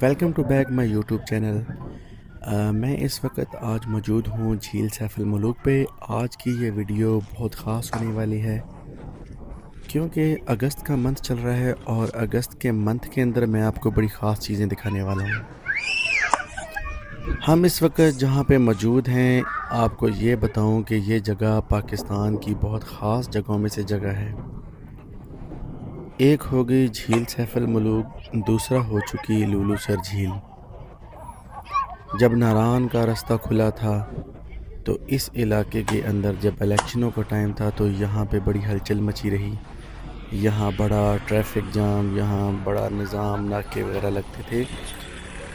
Welcome to back my YouTube channel. میں اس وقت آج موجود ہوں جھیل سیف الملوک پہ۔ آج کی یہ ویڈیو بہت خاص ہونے والی ہے کیونکہ اگست کا منتھ چل رہا ہے اور اگست کے منتھ کے اندر میں آپ کو بڑی خاص چیزیں دکھانے والا ہوں۔ ہم اس وقت جہاں پہ موجود ہیں آپ کو یہ بتاؤں کہ یہ جگہ پاکستان کی بہت خاص جگہوں میں سے جگہ ہے۔ ایک ہو گئی جھیل سیف الملوک، دوسرا ہو چکی لولو سر جھیل۔ جب ناران کا راستہ کھلا تھا تو اس علاقے کے اندر جب الیکشنوں کا ٹائم تھا تو یہاں پہ بڑی ہلچل مچی رہی۔ یہاں بڑا ٹریفک جام، یہاں بڑا نظام، ناکے وغیرہ لگتے تھے،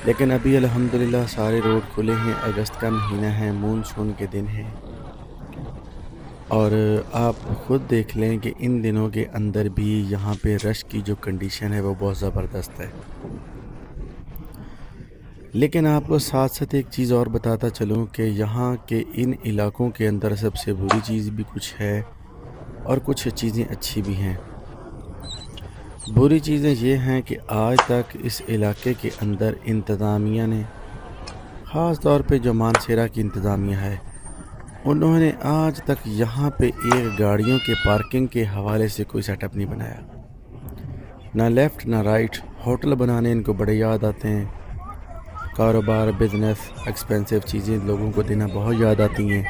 لیکن ابھی الحمدللہ سارے روڈ کھلے ہیں۔ اگست کا مہینہ ہے، مونسون کے دن ہیں، اور آپ خود دیکھ لیں کہ ان دنوں کے اندر بھی یہاں پہ رش کی جو کنڈیشن ہے وہ بہت زبردست ہے۔ لیکن آپ کو ساتھ ساتھ ایک چیز اور بتاتا چلوں کہ یہاں کے ان علاقوں کے اندر سب سے بری چیز بھی کچھ ہے اور کچھ چیزیں اچھی بھی ہیں۔ بری چیزیں یہ ہیں کہ آج تک اس علاقے کے اندر انتظامیہ نے، خاص طور پہ جو مانسیرا کی انتظامیہ ہے، انہوں نے آج تک یہاں پہ ایک گاڑیوں کے پارکنگ کے حوالے سے کوئی سیٹ اپ نہیں بنایا، نہ لیفٹ نہ رائٹ۔ ہوٹل بنانے ان کو بڑے یاد آتے ہیں، کاروبار، بزنس، ایکسپینسو چیزیں لوگوں کو دینا بہت یاد آتی ہیں،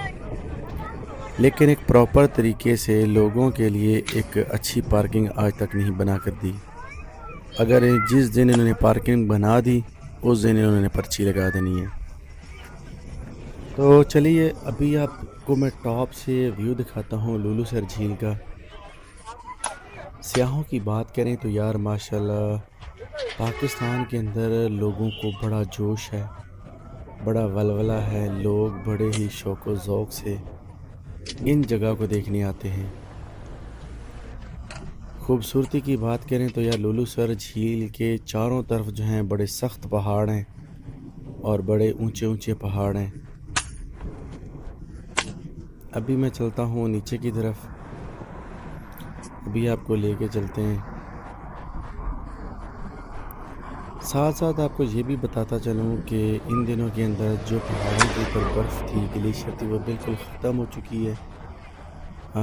لیکن ایک پراپر طریقے سے لوگوں کے لیے ایک اچھی پارکنگ آج تک نہیں بنا کر دی۔ اگر جس دن انہوں نے پارکنگ بنا دی اس دن انہوں نے پرچی لگا دینی ہے۔ تو چلیے ابھی آپ کو میں ٹاپ سے ویو دکھاتا ہوں لولو سر جھیل کا۔ سیاحوں کی بات کریں تو یار ماشاءاللہ پاکستان کے اندر لوگوں کو بڑا جوش ہے، بڑا ولولہ ہے، لوگ بڑے ہی شوق و ذوق سے ان جگہ کو دیکھنے آتے ہیں۔ خوبصورتی کی بات کریں تو یار لولو سر جھیل کے چاروں طرف جو ہیں بڑے سخت پہاڑ ہیں اور بڑے اونچے اونچے پہاڑ ہیں۔ ابھی میں چلتا ہوں نیچے کی طرف، ابھی آپ کو لے کے چلتے ہیں۔ ساتھ ساتھ آپ کو یہ بھی بتاتا چلوں کہ ان دنوں کے اندر جو پہاڑوں کے اوپر برف تھی، گلیشیئر تھی، وہ بالکل ختم ہو چکی ہے۔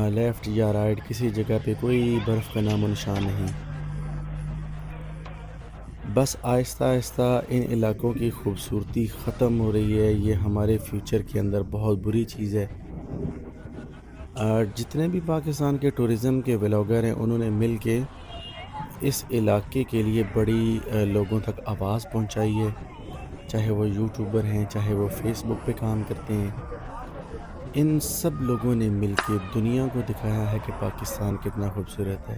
لیفٹ یا رائٹ کسی جگہ پہ کوئی برف کا نام و نشان نہیں۔ بس آہستہ آہستہ ان علاقوں کی خوبصورتی ختم ہو رہی ہے۔ یہ ہمارے فیوچر کے اندر بہت بری چیز ہے۔ جتنے بھی پاکستان کے ٹورزم کے ولاگر ہیں انہوں نے مل کے اس علاقے کے لیے بڑی لوگوں تک آواز پہنچائی ہے، چاہے وہ یوٹیوبر ہیں، چاہے وہ فیس بک پہ کام کرتے ہیں۔ ان سب لوگوں نے مل کے دنیا کو دکھایا ہے کہ پاکستان کتنا خوبصورت ہے۔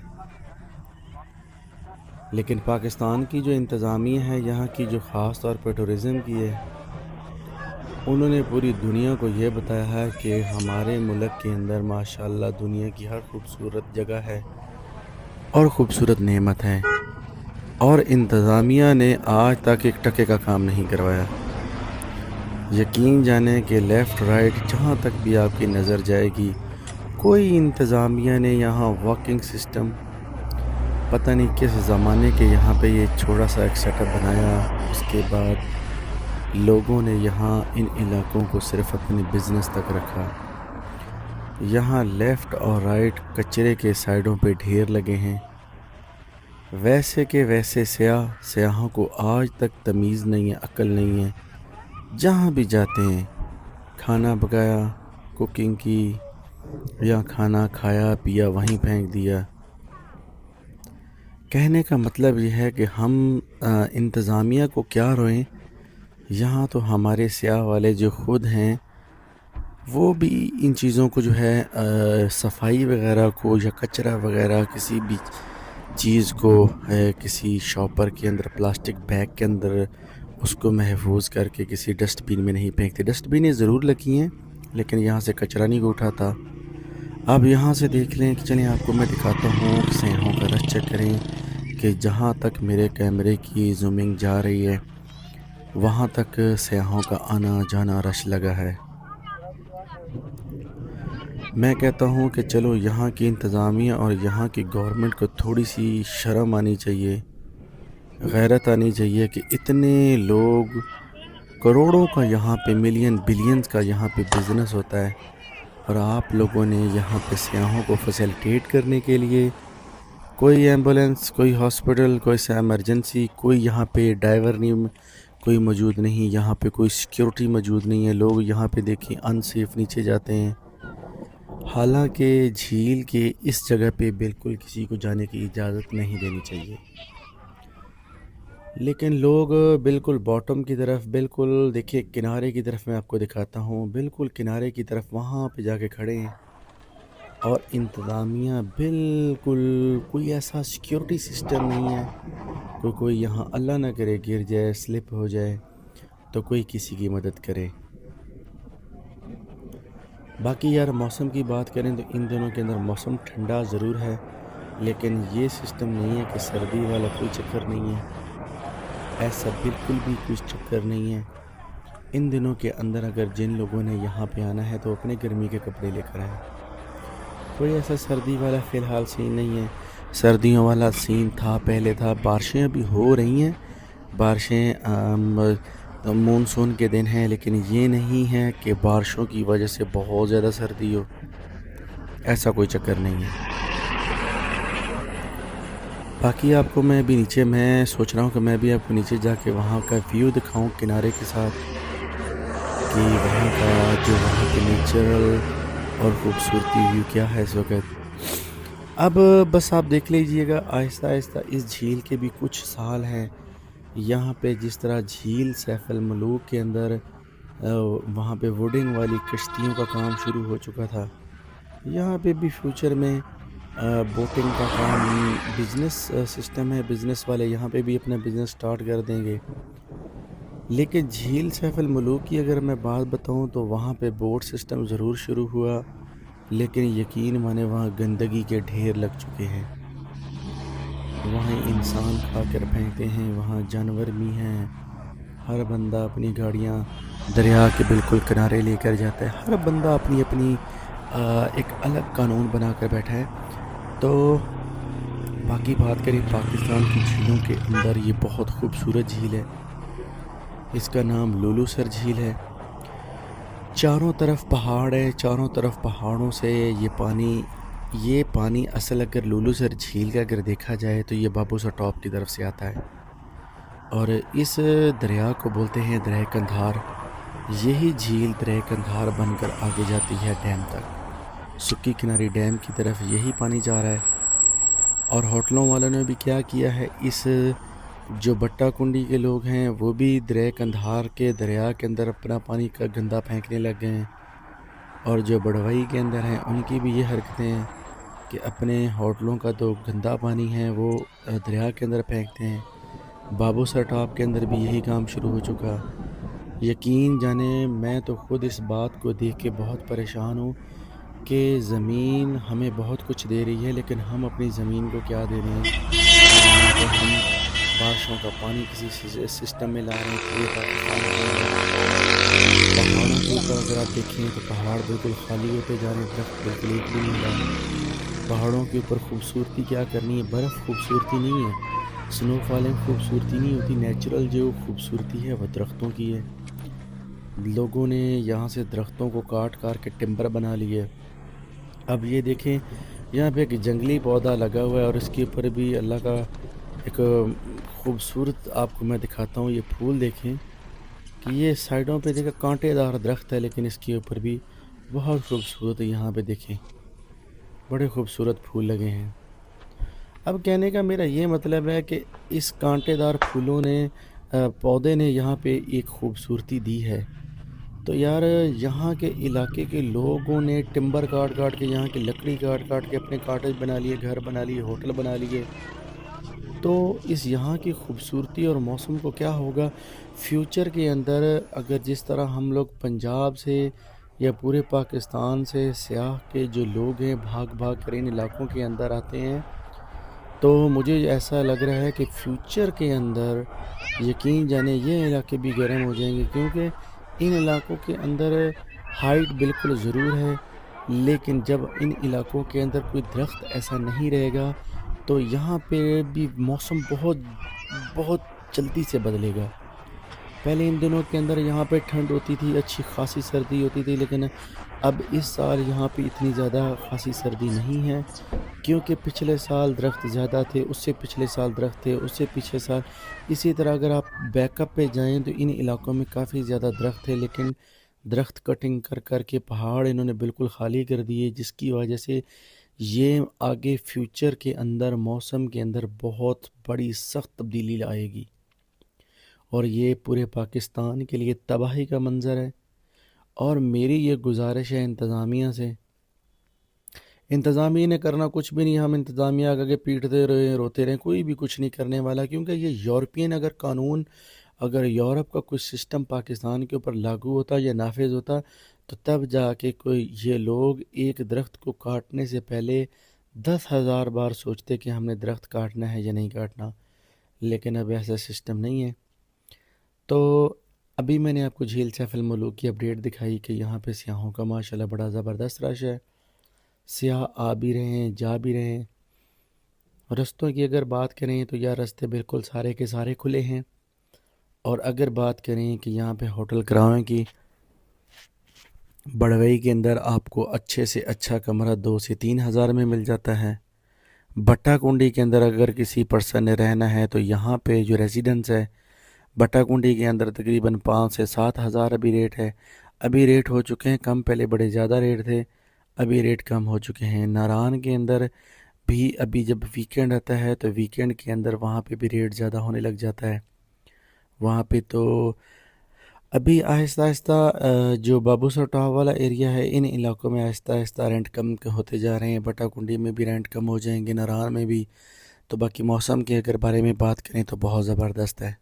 لیکن پاکستان کی جو انتظامیہ ہے، یہاں کی جو خاص طور پر ٹورزم کی ہے، انہوں نے پوری دنیا کو یہ بتایا ہے کہ ہمارے ملک کے اندر ماشاءاللہ دنیا کی ہر خوبصورت جگہ ہے اور خوبصورت نعمت ہے، اور انتظامیہ نے آج تک ایک ٹکے کا کام نہیں کروایا۔ یقین جانیں کہ لیفٹ رائٹ جہاں تک بھی آپ کی نظر جائے گی، کوئی انتظامیہ نے یہاں واکنگ سسٹم، پتہ نہیں کس زمانے کے یہاں پہ یہ چھوٹا سا ایک سیٹ اپ بنایا۔ اس کے بعد لوگوں نے یہاں ان علاقوں کو صرف اپنے بزنس تک رکھا۔ یہاں لیفٹ اور رائٹ کچرے کے سائیڈوں پہ ڈھیر لگے ہیں، ویسے کہ ویسے سیاحوں کو آج تک تمیز نہیں ہے، عقل نہیں ہے۔ جہاں بھی جاتے ہیں کھانا پکایا، کوکنگ کی، یا کھانا کھایا پیا وہیں پھینک دیا۔ کہنے کا مطلب یہ ہے کہ ہم انتظامیہ کو کیا روئیں، یہاں تو ہمارے سیاح والے جو خود ہیں وہ بھی ان چیزوں کو جو ہے صفائی وغیرہ کو یا کچرا وغیرہ کسی بھی چیز کو کسی شاپر کے اندر پلاسٹک بیگ کے اندر اس کو محفوظ کر کے کسی ڈسٹ بین میں نہیں پھینکتے۔ ڈسٹ بینیں ضرور لگی ہیں لیکن یہاں سے کچرا نہیں اٹھاتا۔ اب یہاں سے دیکھ لیں کہ چلیں آپ کو میں دکھاتا ہوں کہ سیاحوں کا رش چیک کریں کہ جہاں تک میرے کیمرے کی زومنگ جا رہی ہے وہاں تک سیاحوں کا آنا جانا رش لگا ہے۔ میں کہتا ہوں کہ چلو یہاں کی انتظامیہ اور یہاں کی گورنمنٹ کو تھوڑی سی شرم آنی چاہیے غیرت آنی چاہیے کہ اتنے لوگ، کروڑوں کا یہاں پہ، ملین بلینز کا یہاں پہ بزنس ہوتا ہے، اور آپ لوگوں نے یہاں پہ سیاحوں کو فیسیلیٹیٹ کرنے کے لیے کوئی ایمبولینس، کوئی ہاسپٹل، کوئی سا ایمرجنسی، کوئی یہاں پہ ڈرائیور نہیں، کوئی موجود نہیں، یہاں پہ کوئی سیکیورٹی موجود نہیں ہے، لوگ یہاں پہ دیکھیں ان سیف نیچے جاتے ہیں، حالانکہ جھیل کے اس جگہ پہ بالکل کسی کو جانے کی اجازت نہیں دینی چاہیے، لیکن لوگ بالکل باٹم کی طرف، بالکل دیکھیے کنارے کی طرف میں آپ کو دکھاتا ہوں، بالکل کنارے کی طرف وہاں پہ جا کے کھڑے ہیں، اور انتظامیہ بالکل کوئی ایسا سیکیورٹی سسٹم نہیں ہے، کوئی یہاں اللہ نہ کرے گر جائے، سلپ ہو جائے تو کوئی کسی کی مدد کرے۔ باقی یار موسم کی بات کریں تو ان دنوں کے اندر موسم ٹھنڈا ضرور ہے، لیکن یہ سسٹم نہیں ہے کہ سردی والا کوئی چکر نہیں ہے، ایسا بالکل بھی کچھ چکر نہیں ہے۔ ان دنوں کے اندر اگر جن لوگوں نے یہاں پہ آنا ہے تو اپنے گرمی کے کپڑے لے کر آئیں، کوئی ایسا سردی والا فی الحال سین نہیں ہے۔ سردیوں والا سین تھا، پہلے تھا، بارشیں ابھی ہو رہی ہیں، بارشیں مونسون کے دن ہیں، لیکن یہ نہیں ہے کہ بارشوں کی وجہ سے بہت زیادہ سردی ہو، ایسا کوئی چکر نہیں ہے۔ باقی آپ کو میں سوچ رہا ہوں کہ میں بھی آپ کو نیچے جا کے وہاں کا ویو دکھاؤں کنارے کے ساتھ، کہ وہاں کا جو وہاں کے نیچرل اور خوبصورتی ویو کیا ہے اس وقت۔ اب بس آپ دیکھ لیجئے گا آہستہ آہستہ اس جھیل کے بھی کچھ سال ہیں، یہاں پہ جس طرح جھیل سیف الملوک کے اندر وہاں پہ ووڈنگ والی کشتیوں کا کام شروع ہو چکا تھا، یہاں پہ بھی فیوچر میں بوٹنگ کا کام، بزنس سسٹم ہے، بزنس والے یہاں پہ بھی اپنا بزنس سٹارٹ کر دیں گے۔ لیکن جھیل سیف الملوک کی اگر میں بات بتاؤں تو وہاں پہ بوٹ سسٹم ضرور شروع ہوا، لیکن یقین مانے وہاں گندگی کے ڈھیر لگ چکے ہیں، وہاں انسان کھا کر پھینکتے ہیں، وہاں جانور بھی ہیں، ہر بندہ اپنی گاڑیاں دریا کے بالکل کنارے لے کر جاتا ہے، ہر بندہ اپنی اپنی ایک الگ قانون بنا کر بیٹھا ہے۔ تو باقی بات کریں پاکستان کی جھیلوں کے اندر، یہ بہت خوبصورت جھیل ہے، اس کا نام لولو سر جھیل ہے، چاروں طرف پہاڑ ہے، چاروں طرف پہاڑوں سے یہ پانی اصل اگر لولو سر جھیل کا اگر دیکھا جائے تو یہ بابو سر ٹاپ کی طرف سے آتا ہے، اور اس دریا کو بولتے ہیں دریا کندھار، یہی جھیل دریا کندھار بن کر آگے جاتی ہے ڈیم تک، سکی کناری ڈیم کی طرف یہی پانی جا رہا ہے، اور ہوٹلوں والوں نے بھی کیا کیا ہے، اس جو بٹا کنڈی کے لوگ ہیں وہ بھی دریا کندھار کے دریا کے اندر اپنا پانی کا گندا پھینکنے لگ گئے ہیں، اور جو بڑوائی کے اندر ہیں ان کی بھی یہ حرکتیں ہیں کہ اپنے ہوٹلوں کا تو گندا پانی ہے وہ دریا کے اندر پھینکتے ہیں۔ بابو سر ٹاپ کے اندر بھی یہی کام شروع ہو چکا، یقین جانے میں تو خود اس بات کو دیکھ کے بہت پریشان ہوں کہ زمین ہمیں بہت کچھ دے رہی ہے، لیکن ہم اپنی زمین کو کیا دے رہے ہیں، یہاں پہ ہم بارشوں کا پانی کسی سسٹم میں لا رہے ہیں پورے پاکستان کے اندر، پہاڑوں کے اوپر اگر آپ دیکھیں تو پہاڑ بالکل خالی ہوتے جا رہے ہیں، درخت بالکل ایک بھی نہیں رہا، پہاڑوں کے اوپر خوبصورتی کیا کرنی ہے، برف خوبصورتی نہیں ہے، سنو فالنگ خوبصورتی نہیں ہوتی، نیچرل جو خوبصورتی ہے وہ درختوں کی ہے، لوگوں نے یہاں سے درختوں کو کاٹ کے ٹمبر بنا لیے۔ اب یہ دیکھیں یہاں پہ ایک جنگلی پودا لگا ہوا ہے، اور اس کے اوپر بھی اللہ کا ایک خوبصورت آپ کو میں دکھاتا ہوں، یہ پھول دیکھیں کہ یہ سائڈوں پہ دیکھیں کانٹے دار درخت ہے، لیکن اس کے اوپر بھی بہت خوبصورت، یہاں پہ دیکھیں بڑے خوبصورت پھول لگے ہیں۔ اب کہنے کا میرا یہ مطلب ہے کہ اس کانٹے دار پھولوں نے پودے نے یہاں پہ ایک خوبصورتی دی ہے، تو یار یہاں کے علاقے کے لوگوں نے ٹمبر کاٹ کے، یہاں کی لکڑی کاٹ کے اپنے کاٹیج بنا لیے، گھر بنا لیے، ہوٹل بنا لیے، تو اس یہاں کی خوبصورتی اور موسم کو کیا ہوگا فیوچر کے اندر، اگر جس طرح ہم لوگ پنجاب سے یا پورے پاکستان سے سیاح کے جو لوگ ہیں بھاگ کر ان علاقوں کے اندر آتے ہیں، تو مجھے ایسا لگ رہا ہے کہ فیوچر کے اندر یقین جانے یہ علاقے بھی گرم ہو جائیں گے، کیونکہ ان علاقوں کے اندر ہائٹ بالکل ضرور ہے، لیکن جب ان علاقوں کے اندر کوئی درخت ایسا نہیں رہے گا تو یہاں پہ بھی موسم بہت بہت جلدی سے بدلے گا۔ پہلے ان دنوں کے اندر یہاں پہ ٹھنڈ ہوتی تھی، اچھی خاصی سردی ہوتی تھی، لیکن اب اس سال یہاں پہ اتنی زیادہ خاصی سردی نہیں ہے، کیونکہ پچھلے سال درخت زیادہ تھے، اس سے پچھلے سال درخت تھے، اس سے پچھلے سال۔ اسی طرح اگر آپ بیک اپ پہ جائیں تو ان علاقوں میں کافی زیادہ درخت تھے، لیکن درخت کٹنگ کر کر کے پہاڑ انہوں نے بالکل خالی کر دیے، جس کی وجہ سے یہ آگے فیوچر کے اندر موسم کے اندر بہت بڑی سخت تبدیلی لائے گی، اور یہ پورے پاکستان کے لیے تباہی کا منظر ہے۔ اور میری یہ گزارش ہے انتظامیہ سے، انتظامیہ نے کرنا کچھ بھی نہیں، ہم انتظامیہ آگے پیٹتے رہے روتے رہیں، کوئی بھی کچھ نہیں کرنے والا، کیونکہ یہ یورپین اگر قانون، اگر یورپ کا کوئی سسٹم پاکستان کے اوپر لاگو ہوتا یا نافذ ہوتا تو تب جا کے کوئی یہ لوگ ایک درخت کو کاٹنے سے پہلے 10,000 بار سوچتے کہ ہم نے درخت کاٹنا ہے یا نہیں کاٹنا، لیکن اب ایسا سسٹم نہیں ہے۔ تو ابھی میں نے آپ کو جھیل سیف الملوک کی اپڈیٹ دکھائی کہ یہاں پہ سیاحوں کا ماشاءاللہ بڑا زبردست رش ہے، سیاح آ بھی رہے ہیں جا بھی رہے ہیں۔ رستوں کی اگر بات کریں تو یہ رستے بالکل سارے کے سارے کھلے ہیں، اور اگر بات کریں کہ یہاں پہ ہوٹل کراؤیں کی، بڑوئی کے اندر آپ کو اچھے سے اچھا کمرہ 2 سے 3 ہزار میں مل جاتا ہے۔ بٹا کنڈی کے اندر اگر کسی پرسن نے رہنا ہے تو یہاں پہ جو ریزیڈنس ہے بٹا کنڈی کے اندر تقریباً 5 سے 7 ہزار ابھی ریٹ ہے، ابھی ریٹ ہو چکے ہیں کم، پہلے بڑے زیادہ ریٹ تھے، ابھی ریٹ کم ہو چکے ہیں۔ ناران کے اندر بھی ابھی جب ویکینڈ آتا ہے تو ویکینڈ کے اندر وہاں پہ بھی ریٹ زیادہ ہونے لگ جاتا ہے، وہاں پہ تو ابھی آہستہ آہستہ جو بابو سر ٹاپ والا ایریا ہے ان علاقوں میں آہستہ آہستہ رینٹ کم ہوتے جا رہے ہیں، بٹا کنڈی میں بھی رینٹ کم ہو جائیں گے، ناران میں بھی۔ تو باقی موسم کے اگر بارے میں بات کریں تو بہت زبردست ہے۔